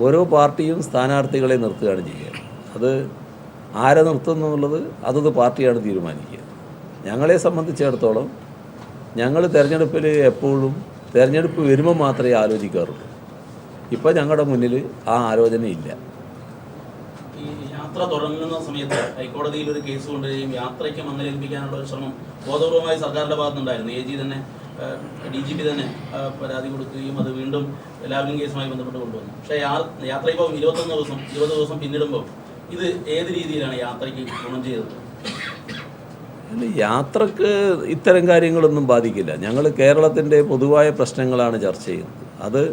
ഓരോ പാർട്ടിയും സ്ഥാനാർത്ഥികളെ നിർത്തുകയാണ് ചെയ്യുക. അത് ആരെ നിർത്തുന്നു എന്നുള്ളത് അതത് പാർട്ടിയാണ് തീരുമാനിക്കുക. ഞങ്ങളെ സംബന്ധിച്ചിടത്തോളം ഞങ്ങൾ തെരഞ്ഞെടുപ്പിൽ എപ്പോഴും തെരഞ്ഞെടുപ്പ് വരുമ്പോൾ മാത്രമേ ആലോചിക്കാറുള്ളൂ. ഇപ്പോൾ ഞങ്ങളുടെ മുന്നിൽ ആ ആലോചനയില്ല. ഈ യാത്ര തുടങ്ങുന്ന സമയത്ത് ഹൈക്കോടതിയിൽ ഒരു കേസ് കൊണ്ടുവരികയും യാത്രയ്ക്ക് മങ്ങലേൽപ്പിക്കാനുള്ള ഒരു ശ്രമം ബോധപൂർവമായി സർക്കാരിൻ്റെ ഭാഗത്തുനിന്നുണ്ടായിരുന്നു. AG തന്നെ DGP തന്നെ പരാതി കൊടുക്കുകയും അത് വീണ്ടും ലാവ്ലിൻ കേസുമായി ബന്ധപ്പെട്ട് കൊണ്ടുവന്നു. പക്ഷേ യാത്ര ഇപ്പോൾ 20 ദിവസം പിന്നിടുമ്പോൾ ഇത് ഏത് രീതിയിലാണ് യാത്രയ്ക്ക് ഗുണം ചെയ്തത്? യാത്രക്ക് ഇത്തരം കാര്യങ്ങളൊന്നും ബാധിക്കില്ല. ഞങ്ങൾ കേരളത്തിൻ്റെ പൊതുവായ പ്രശ്നങ്ങളാണ് ചർച്ച ചെയ്യുന്നത്. അത്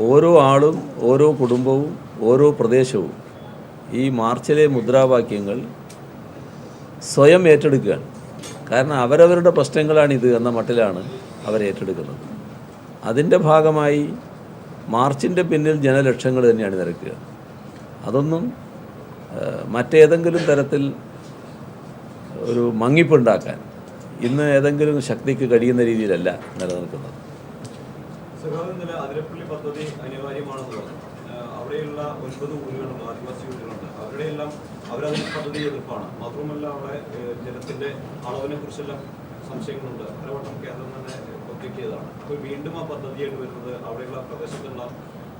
ഓരോ ആളും ഓരോ കുടുംബവും ഓരോ പ്രദേശവും ഈ മാർച്ചിലെ മുദ്രാവാക്യങ്ങൾ സ്വയം ഏറ്റെടുക്കുകയാണ്. കാരണം അവരവരുടെ പ്രശ്നങ്ങളാണിത് എന്ന മട്ടിലാണ് അവരേറ്റെടുക്കുന്നത്. അതിൻ്റെ ഭാഗമായി മാർച്ചിൻ്റെ പിന്നിൽ ജനലക്ഷങ്ങൾ തന്നെയാണ് നിരക്കുക. അതൊന്നും മറ്റേതെങ്കിലും തരത്തിൽ ഒരു മങ്ങിപ്പുണ്ടാക്കാൻ ഇന്ന് ഏതെങ്കിലും ശക്തിക്ക് കഴിയുന്ന രീതിയിലല്ല നിലനിൽക്കുന്നത്. അതിരപ്പള്ളി പദ്ധതി അനിവാര്യമാണെന്ന് പറഞ്ഞു. അവിടെയുള്ള 9 ഊരുകളും ആദിവാസി ഊരുകളുണ്ട്. അവരുടെയെല്ലാം അവരതിന് പദ്ധതി എതിർപ്പാണ്. മാത്രമല്ല അവിടെ ജലത്തിന്റെ അളവിനെ കുറിച്ചെല്ലാം സംശയങ്ങളുണ്ട്. പലവട്ടം കേന്ദ്രം തന്നെ ഒറ്റയ്ക്കിയതാണ്. അപ്പോൾ വീണ്ടും ആ പദ്ധതിയായിട്ട് വരുന്നത് അവിടെയുള്ള പ്രദേശത്തുള്ള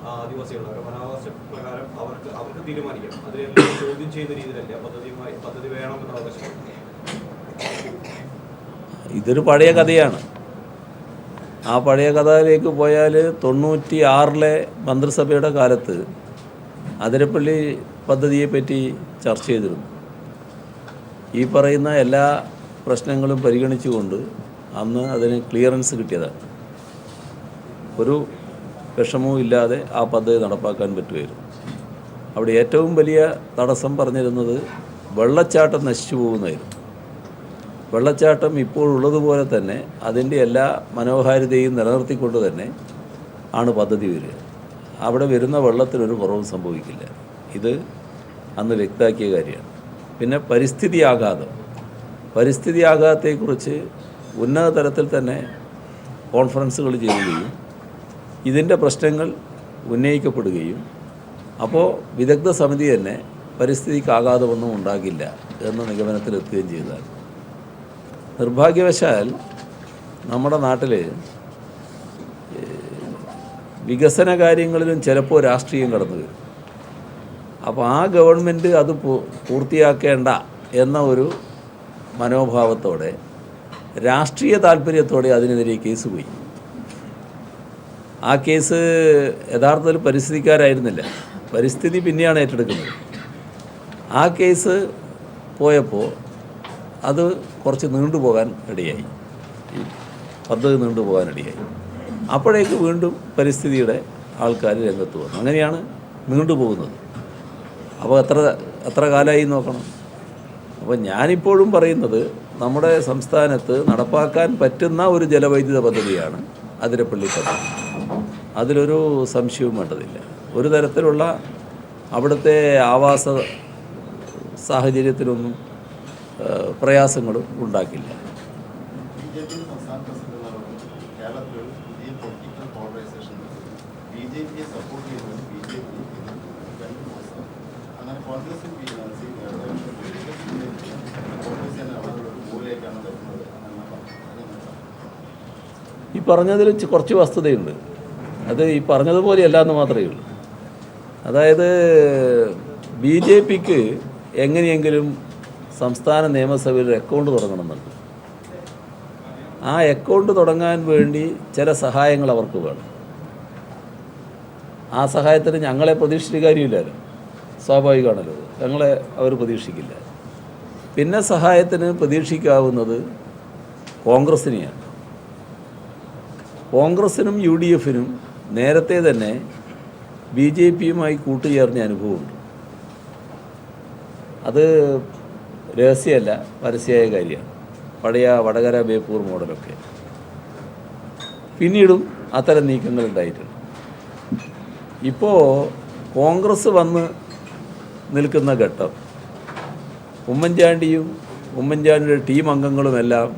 ആദിവാസികളുടെ അവരുടെ വനാവകാശ പ്രകാരം അവർക്ക് തീരുമാനിക്കാം. അതിനെ ചോദ്യം ചെയ്യുന്ന രീതിയിലല്ലേ പദ്ധതി വേണമെന്ന് ആവശ്യപ്പെടുന്നു. ഇതൊരു പഴയ കഥയാണ്. ആ പഴയ കഥയിലേക്ക് പോയാൽ 96 മന്ത്രിസഭയുടെ കാലത്ത് അതിരപ്പള്ളി പദ്ധതിയെപ്പറ്റി ചർച്ച ചെയ്തിരുന്നു. ഈ പറയുന്ന എല്ലാ പ്രശ്നങ്ങളും പരിഗണിച്ചുകൊണ്ട് അന്ന് അതിന് ക്ലിയറൻസ് കിട്ടിയതാണ്. ഒരു വിഷമവും ഇല്ലാതെ ആ പദ്ധതി നടപ്പാക്കാൻ പറ്റുമായിരുന്നു. അവിടെ ഏറ്റവും വലിയ തടസ്സം പറഞ്ഞിരുന്നത് വെള്ളച്ചാട്ടം നശിച്ചു പോകുന്നതായിരുന്നു. വെള്ളച്ചാട്ടം ഇപ്പോഴുള്ളതുപോലെ തന്നെ അതിൻ്റെ എല്ലാ മനോഹാരിതയും നിലനിർത്തിക്കൊണ്ട് തന്നെ ആണ് പദ്ധതി വരിക. അവിടെ വരുന്ന വെള്ളത്തിനൊരു കുറവും സംഭവിക്കില്ല. ഇത് അന്ന് വ്യക്തമാക്കിയ കാര്യമാണ്. പിന്നെ പരിസ്ഥിതി ആഘാതത്തെക്കുറിച്ച് ഉന്നത തലത്തിൽ തന്നെ കോൺഫറൻസുകൾ ചെയ്യുകയും ഇതിൻ്റെ പ്രശ്നങ്ങൾ ഉന്നയിക്കപ്പെടുകയും അപ്പോൾ വിദഗ്ധ സമിതി തന്നെ പരിസ്ഥിതിക്ക് ആഘാതമൊന്നും ഉണ്ടാകില്ല എന്ന നിഗമനത്തിലെത്തുകയും ചെയ്തതാണ്. നിർഭാഗ്യവശാൽ നമ്മുടെ നാട്ടിൽ വികസന കാര്യങ്ങളിലും ചിലപ്പോൾ രാഷ്ട്രീയം കടന്നു വരും. അപ്പോൾ ആ ഗവൺമെൻറ് അത് പൂർത്തിയാക്കേണ്ട എന്ന ഒരു മനോഭാവത്തോടെ രാഷ്ട്രീയ താല്പര്യത്തോടെ അതിനെതിരെ കേസ് പോയി. ആ കേസ് യഥാർത്ഥത്തിൽ പരിസ്ഥിതിക്കാരായിരുന്നില്ല, പരിസ്ഥിതി പിന്നെയാണ് ഏറ്റെടുക്കുന്നത്. ആ കേസ് പോയപ്പോൾ അത് കുറച്ച് നീണ്ടുപോകാൻ ഇടയായി, പദ്ധതി നീണ്ടുപോകാൻ ഇടയായി. അപ്പോഴേക്ക് വീണ്ടും പരിസ്ഥിതിയുടെ ആൾക്കാർ രംഗത്ത് വന്നു. അങ്ങനെയാണ് നീണ്ടുപോകുന്നത്. അപ്പോൾ എത്ര കാലമായി നോക്കണം. അപ്പോൾ ഞാനിപ്പോഴും പറയുന്നത് നമ്മുടെ സംസ്ഥാനത്ത് നടപ്പാക്കാൻ പറ്റുന്ന ഒരു ജലവൈദ്യുത പദ്ധതിയാണ് അതിരപ്പള്ളി പദ്ധതി. അതിലൊരു സംശയവും വേണ്ടതില്ല. ഒരു തരത്തിലുള്ള അവിടുത്തെ ആവാസ സാഹചര്യത്തിലൊന്നും പ്രയാസങ്ങളും ഉണ്ടാക്കില്ല. ഈ പറഞ്ഞതിൽ കുറച്ച് വസ്തുതയുണ്ട്. അത് ഈ പറഞ്ഞതുപോലെയല്ല എന്ന് മാത്രമേ ഉള്ളൂ. അതായത് BJPക്ക് എങ്ങനെയെങ്കിലും സംസ്ഥാന നിയമസഭയിൽ ഒരു അക്കൗണ്ട് തുടങ്ങണമെന്നുണ്ട്. ആ അക്കൗണ്ട് തുടങ്ങാൻ വേണ്ടി ചില സഹായങ്ങൾ അവർക്ക് വേണം. ആ സഹായത്തിന് ഞങ്ങളെ പ്രതീക്ഷിച്ച കാര്യമില്ലല്ലോ, സ്വാഭാവികമാണല്ലോ. ഞങ്ങളെ അവർ പ്രതീക്ഷിക്കില്ല. പിന്നെ സഹായത്തിന് പ്രതീക്ഷിക്കാവുന്നത് കോൺഗ്രസിനെയാണ്. കോൺഗ്രസിനും UDFനും നേരത്തെ തന്നെ BJPയുമായി കൂട്ടുചേർന്ന അനുഭവമുണ്ട്. അത് രഹസ്യമല്ല, പരസ്യമായ കാര്യമാണ്. പഴയ വടകര ബേപ്പൂർ മോഡലൊക്കെ പിന്നീടും അത്തരം നീക്കങ്ങൾ ഉണ്ടായിട്ടുണ്ട്. ഇപ്പോൾ കോൺഗ്രസ് വന്ന് നിൽക്കുന്ന ഘട്ടം ഉമ്മൻചാണ്ടിയും ഉമ്മൻചാണ്ടിയുടെ ടീം അംഗങ്ങളുമെല്ലാം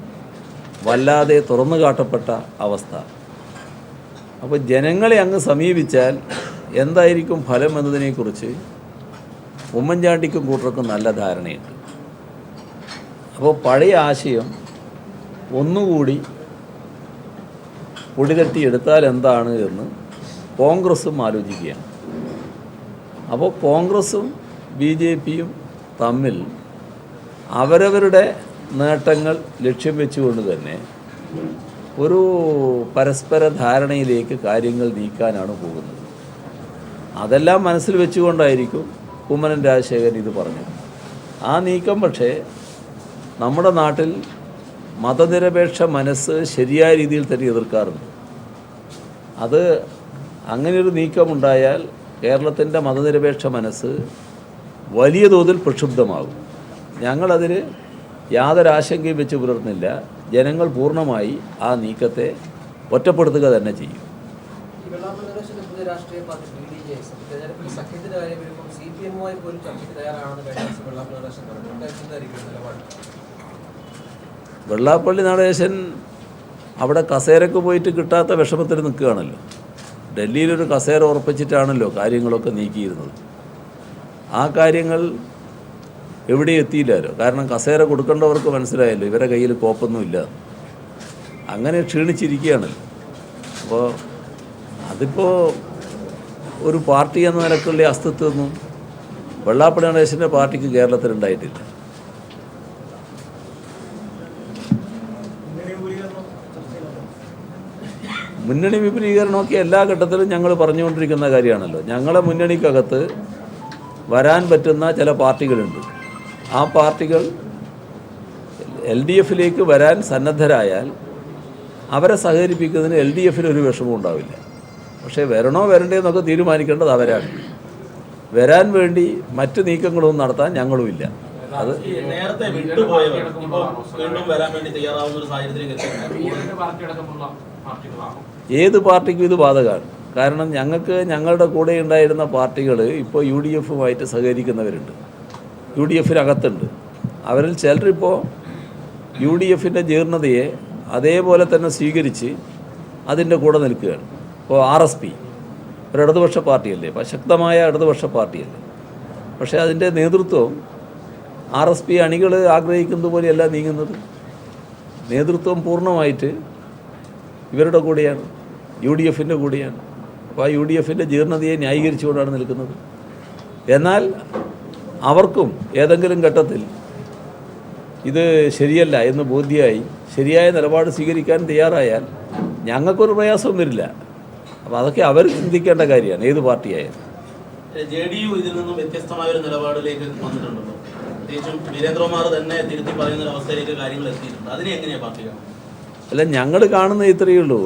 വല്ലാതെ തുറന്നു കാട്ടപ്പെട്ട അവസ്ഥ. അപ്പോൾ ജനങ്ങളെ അങ്ങ് സമീപിച്ചാൽ എന്തായിരിക്കും ഫലം എന്നതിനെക്കുറിച്ച് ഉമ്മൻചാണ്ടിക്കും കൂട്ടർക്കും നല്ല ധാരണയുണ്ട്. അപ്പോൾ പഴയ ആശയം ഒന്നുകൂടി പൊടിതട്ടിയെടുത്താൽ എന്താണ് എന്ന് കോൺഗ്രസും ആലോചിക്കുകയാണ്. അപ്പോൾ കോൺഗ്രസും BJPയും തമ്മിൽ അവരവരുടെ നേട്ടങ്ങൾ ലക്ഷ്യം വെച്ചുകൊണ്ട് തന്നെ ഒരു പരസ്പര ധാരണയിലേക്ക് കാര്യങ്ങൾ നീക്കാനാണ് പോകുന്നത്. അതെല്ലാം മനസ്സിൽ വെച്ചുകൊണ്ടായിരിക്കും കുമ്മനം രാജശേഖരൻ ഇത് പറഞ്ഞത്. ആ നീക്കം പക്ഷേ നമ്മുടെ നാട്ടിൽ മതനിരപേക്ഷ മനസ്സ് ശരിയായ രീതിയിൽ തന്നെ എതിർക്കാറുണ്ട്. അത് അങ്ങനെയൊരു നീക്കമുണ്ടായാൽ കേരളത്തിൻ്റെ മതനിരപേക്ഷ മനസ്സ് വലിയ തോതിൽ പ്രക്ഷുബ്ധമാകും. ഞങ്ങളതിൽ യാതൊരാശങ്കയും വെച്ച് പുലർത്തുന്നില്ല. ജനങ്ങൾ പൂർണ്ണമായി ആ നീക്കത്തെ ഒറ്റപ്പെടുത്തുക തന്നെ ചെയ്യും. വെള്ളാപ്പള്ളി നടേശൻ അവിടെ കസേരക്ക് പോയിട്ട് കിട്ടാത്ത വിഷമത്തിൽ നിൽക്കുകയാണല്ലോ. ഡൽഹിയിലൊരു കസേര ഉറപ്പിച്ചിട്ടാണല്ലോ കാര്യങ്ങളൊക്കെ നീക്കിയിരുന്നത്. ആ കാര്യങ്ങൾ എവിടെ എത്തിയില്ലല്ലോ. കാരണം കസേര കൊടുക്കേണ്ടവർക്ക് മനസ്സിലായല്ലോ ഇവരെ കയ്യിൽ കോപ്പൊന്നുമില്ല, അങ്ങനെ ക്ഷീണിച്ചിരിക്കുകയാണല്ലോ. അപ്പോൾ അതിപ്പോൾ ഒരു പാർട്ടി എന്ന നിലക്കുള്ള അസ്തിത്വമൊന്നും വെള്ളാപ്പള്ളി നടേശൻ്റെ പാർട്ടിക്ക് കേരളത്തിൽ ഉണ്ടായിട്ടില്ല. മുന്നണി വിപുലീകരണമൊക്കെ എല്ലാ ഘട്ടത്തിലും ഞങ്ങൾ പറഞ്ഞുകൊണ്ടിരിക്കുന്ന കാര്യമാണല്ലോ. ഞങ്ങളെ മുന്നണിക്കകത്ത് വരാൻ പറ്റുന്ന ചില പാർട്ടികളുണ്ട്. ആ പാർട്ടികൾ LDF വരാൻ സന്നദ്ധരായാൽ അവരെ സഹകരിപ്പിക്കുന്നതിന് LDF ഒരു വിഷമവും ഉണ്ടാവില്ല. പക്ഷേ വരണോ വരണ്ടേ എന്നൊക്കെ തീരുമാനിക്കേണ്ടത് അവരാണ്. വരാൻ വേണ്ടി മറ്റ് നീക്കങ്ങളൊന്നും നടത്താൻ ഞങ്ങളുമില്ല. അത് നേരത്തെ വിട്ടുപോയവർ ഇപ്പോൾ വീണ്ടും വരാൻ വേണ്ടി തയ്യാറാവുന്ന ഒരു സാഹചര്യത്തിലേക്ക് ഏത് പാർട്ടിക്കും ഇത് ബാധകമാണ്. കാരണം ഞങ്ങളുടെ കൂടെ ഉണ്ടായിരുന്ന പാർട്ടികൾ ഇപ്പോൾ UDF-ഉമായിട്ട് സഹകരിക്കുന്നവരുണ്ട്, UDF-നകത്തുണ്ട്. അവരിൽ ചിലരിപ്പോൾ UDF-ൻ്റെ ജീർണതയെ അതേപോലെ തന്നെ സ്വീകരിച്ച് അതിൻ്റെ കൂടെ നിൽക്കുകയാണ്. ഇപ്പോൾ RSP ഒരു ഇടതുപക്ഷ പാർട്ടിയല്ലേ, ശക്തമായ ഇടതുപക്ഷ പാർട്ടിയല്ലേ. പക്ഷേ അതിൻ്റെ നേതൃത്വം RSP അണികൾ ആഗ്രഹിക്കുന്നത് പോലെയല്ല നീങ്ങുന്നത്. നേതൃത്വം പൂർണ്ണമായിട്ട് ഇവരുടെ കൂടെയാണ്, UDF-ൻ്റെ കൂടെയാണ്. അപ്പോൾ ആ UDF-ൻ്റെ ജീർണതയെ ന്യായീകരിച്ചുകൊണ്ടാണ് നിൽക്കുന്നത്. എന്നാൽ അവർക്കും ഏതെങ്കിലും ഘട്ടത്തിൽ ഇത് ശരിയല്ല എന്ന് ബോധ്യമായി ശരിയായ നിലപാട് സ്വീകരിക്കാൻ തയ്യാറായാൽ ഞങ്ങൾക്കൊരു പ്രയാസവും വരില്ല. അപ്പോൾ അതൊക്കെ അവർ ചിന്തിക്കേണ്ട കാര്യമാണ്, ഏത് പാർട്ടിയായാലും. JDU ഇതിൽ നിന്നും വ്യത്യസ്തമായ ഒരു നിലപാടിലേക്ക് വന്നിട്ടുണ്ടല്ലോ. പ്രത്യേകിച്ചും വീരേന്ദ്രകുമാർ തന്നെ തിരുത്തി പറയുന്ന ഒരു അവസ്ഥയിലേക്ക് കാര്യങ്ങൾ എത്തിയിട്ടുണ്ട്. അതിനെ എങ്ങനെയാണ് പാർട്ടി കാണുന്നത്? അല്ല, ഞങ്ങൾ കാണുന്നത് ഇത്രയേ ഉള്ളൂ.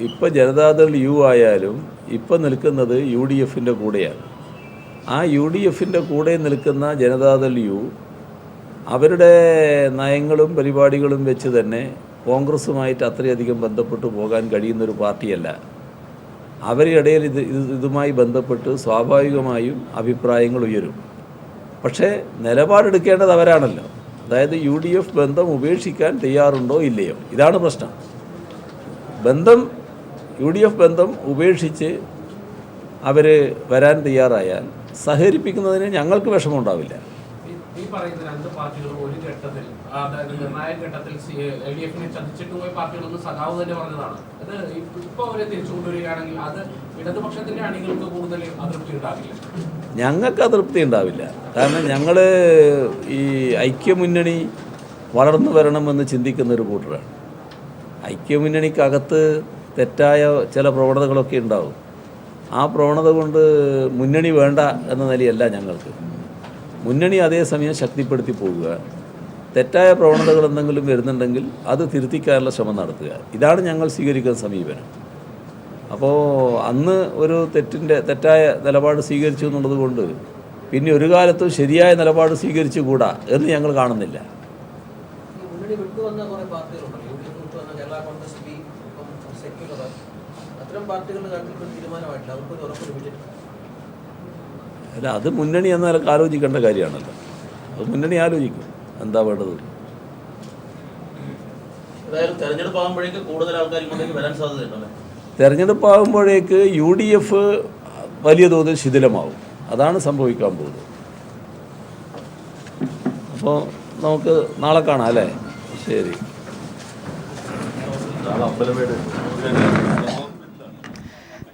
ഇപ്പം ജനതാദൾ U ആയാലും ഇപ്പം നിൽക്കുന്നത് UDF-ൻ്റെ കൂടെയാണ്. ആ UDF-ൻ്റെ കൂടെ നിൽക്കുന്ന ജനതാദൾ U അവരുടെ നയങ്ങളും പരിപാടികളും വെച്ച് തന്നെ കോൺഗ്രസുമായിട്ട് അത്രയധികം ബന്ധപ്പെട്ട് പോകാൻ കഴിയുന്നൊരു പാർട്ടിയല്ല. അവരിടയിൽ ഇതുമായി ബന്ധപ്പെട്ട് സ്വാഭാവികമായും അഭിപ്രായങ്ങൾ ഉയരും. പക്ഷേ നിലപാടെടുക്കേണ്ടത് അവരാണല്ലോ. അതായത് UDF ബന്ധം ഉപേക്ഷിക്കാൻ തയ്യാറുണ്ടോ ഇല്ലയോ, ഇതാണ് പ്രശ്നം. UDF ബന്ധം ഉപേക്ഷിച്ച് അവർ വരാൻ തയ്യാറായാൽ സഹകരിപ്പിക്കുന്നതിന് ഞങ്ങൾക്ക് വിഷമമുണ്ടാവില്ല. ഈ പറയുന്ന രണ്ട് പാർട്ടികളും ഒരു ഘട്ടത്തിൽ, അതായത് നിർണായക ഘട്ടത്തിൽ LDF-നെ ചതിച്ചിട്ട് പോയ പാർട്ടികളൊന്നും സഖാവ് തന്നെ പറഞ്ഞതാണ്. അത് ഇപ്പോൾ അവരെ തിരിച്ചു കൊണ്ടുവരികയാണെങ്കിൽ അത് ഇടതുപക്ഷത്തിന്റെ അണികൾക്ക് കൂടുതൽ അതൃപ്തി ഉണ്ടാവില്ല. ഞങ്ങൾക്ക് അതൃപ്തി ഉണ്ടാവില്ല. കാരണം ഞങ്ങൾ ഈ ഐക്യമുന്നണി വളർന്നു വരണമെന്ന് ചിന്തിക്കുന്നൊരു കൂട്ടരാണ്. ഐക്യമുന്നണിക്കകത്ത് തെറ്റായ ചില പ്രവണതകളൊക്കെ ഉണ്ടാവും. ആ പ്രവണത കൊണ്ട് മുന്നണി വേണ്ട എന്ന നിലയല്ല ഞങ്ങൾക്ക്. മുന്നണി അതേസമയം ശക്തിപ്പെടുത്തി പോകുക, തെറ്റായ പ്രവണതകൾ എന്തെങ്കിലും വരുന്നുണ്ടെങ്കിൽ അത് തിരുത്തിക്കാനുള്ള ശ്രമം നടത്തുക, ഇതാണ് ഞങ്ങൾ സ്വീകരിക്കുന്ന സമീപനം. അപ്പോൾ അന്ന് ഒരു തെറ്റായ നിലപാട് സ്വീകരിച്ചു എന്നുള്ളത് കൊണ്ട് പിന്നെ ഒരു കാലത്തും ശരിയായ നിലപാട് സ്വീകരിച്ചു കൂടാ എന്ന് ഞങ്ങൾ കാണുന്നില്ല. അല്ല, അത് മുന്നണി എന്ന നിലക്ക് ആലോചിക്കേണ്ട കാര്യമാണല്ലോ. അത് മുന്നണി ആലോചിക്കും എന്താ വേണ്ടത്. തെരഞ്ഞെടുപ്പാകുമ്പോഴേക്ക് കൂടുതൽ ആൾക്കാർ ഇങ്ങോട്ടേക്ക് വരാൻ സാധ്യതയുണ്ടല്ലേ? തെരഞ്ഞെടുപ്പാകുമ്പോഴേക്ക് UDF വലിയ തോതിൽ ശിഥിലമാവും. അതാണ് സംഭവിക്കാൻ പോകുന്നത്. അപ്പോൾ നമുക്ക് നാളെ കാണാം അല്ലേ? ശരി.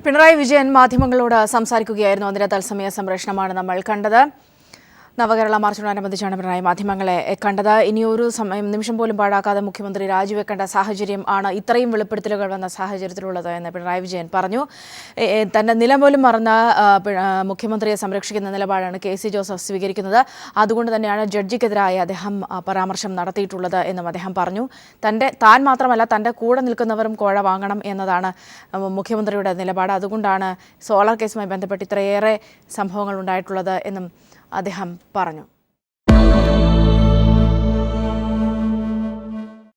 പിണറായി വിജയൻ മാധ്യമങ്ങളോട് സംസാരിക്കുകയായിരുന്നു. അതിന്റെ തത്സമയ സംപ്രേഷണമാണ് നമ്മൾ കണ്ടത്. നവകേരള മാർച്ചിനോടനുബന്ധിച്ചാണ് പിണറായി മാധ്യമങ്ങളെ കണ്ടത്. ഇനിയൊരു നിമിഷം പോലും പാഴാക്കാതെ മുഖ്യമന്ത്രി രാജിവെക്കേണ്ട സാഹചര്യം ആണ് ഇത്രയും വെളിപ്പെടുത്തലുകൾ വന്ന സാഹചര്യത്തിലുള്ളത് എന്ന് പിണറായി വിജയൻ പറഞ്ഞു. തന്റെ നില പോലും മറന്ന മുഖ്യമന്ത്രിയെ സംരക്ഷിക്കുന്ന നിലപാടാണ് KC ജോസഫ് സ്വീകരിക്കുന്നത്. അതുകൊണ്ട് തന്നെയാണ് ജഡ്ജിക്കെതിരായി അദ്ദേഹം പരാമർശം നടത്തിയിട്ടുള്ളത് എന്നും അദ്ദേഹം പറഞ്ഞു. താൻ മാത്രമല്ല, തൻ്റെ കൂടെ നിൽക്കുന്നവരും കോഴ വാങ്ങണം എന്നതാണ് മുഖ്യമന്ത്രിയുടെ നിലപാട്. അതുകൊണ്ടാണ് സോളാർ കേസുമായി ബന്ധപ്പെട്ട് ഇത്രയേറെ സംഭവങ്ങൾ ഉണ്ടായിട്ടുള്ളത് എന്നും അദ്ദേഹം പറഞ്ഞു.